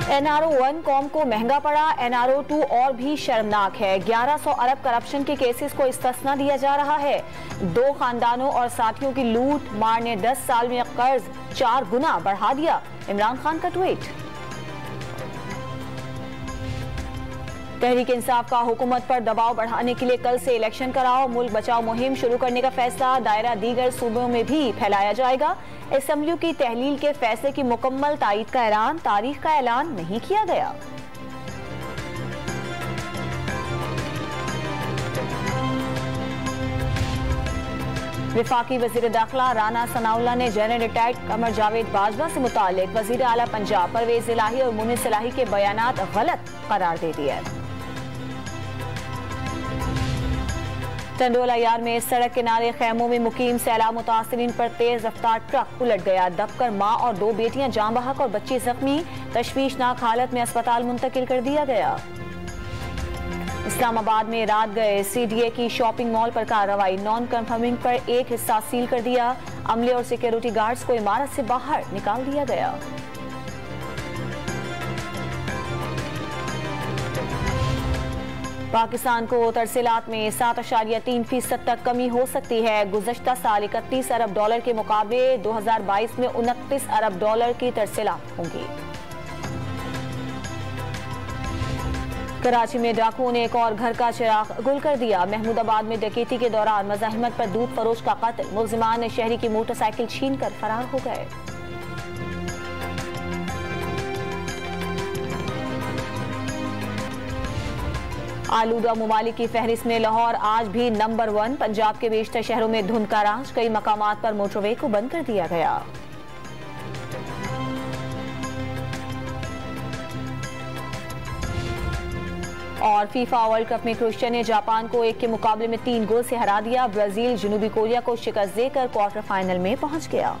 NRO 1 कौम को महंगा पड़ा, NRO 2 और भी शर्मनाक है। 1100 अरब करप्शन के केसेस को इस्तिस्ना दिया जा रहा है। 2 खानदानों और साथियों की लूट मार ने 10 साल में कर्ज 4 गुना बढ़ा दिया। इमरान खान का ट्वीट। तहरीक इंसाफ का हुकूमत पर दबाव बढ़ाने के लिए कल से इलेक्शन कराओ, मुल्क बचाओ मुहिम शुरू करने का फैसला। दायरा दीगर सूबों में भी फैलाया जाएगा। असेंबली की तहलील के फैसले की मुकम्मल तारीख का ऐलान, तारीख का ऐलान नहीं किया गया। वफाकी वजीर दाखिला राना सनाउल्लाह ने जनरल रिटायर्ड कमर जावेद बाजवा से मुतालिक वजीर आला पंजाब परवेज इलाही और मुनीस इलाही के बयानात गलत करार दे दिए। टंडोला यार में सड़क किनारे खैमों में मुकीम सैलाब मुतासरीन पर तेज रफ्तार ट्रक उलट गया। दबकर मां और 2 बेटियां जान बहक और बच्चे जख्मी, तशवीशनाक हालत में अस्पताल मुंतकिल कर दिया गया। इस्लामाबाद में रात गए CDA की शॉपिंग मॉल पर कार्रवाई, नॉन कंफर्मिंग पर एक हिस्सा सील कर दिया। अमले और सिक्योरिटी गार्ड्स को इमारत से बाहर निकाल दिया गया। पाकिस्तान को तरसीलात में 7.3% तक कमी हो सकती है। गुज़श्ता साल 31 अरब डॉलर के मुकाबले 2022 में 29 अरब डॉलर की तरसीलात होंगी। कराची में डाकुओं ने एक और घर का चिराग गुल कर दिया। महमूदाबाद में डकैती के दौरान मज़ाहिमत पर दूध फरोश का कत्ल, मुलजिमान ने शहरी की मोटरसाइकिल छीनकर फरार हो गए। आलूदा ममालिक की फहरिस्त में लाहौर आज भी नंबर 1। पंजाब के बेशतर शहरों में धुंध का राज, कई मकामात पर मोटरवे को बंद कर दिया गया। और फीफा वर्ल्ड कप में क्रोएशिया ने जापान को 1 के मुकाबले में 3 गोल से हरा दिया। ब्राजील जनूबी कोरिया को शिकस्त देकर क्वार्टर फाइनल में पहुंच गया।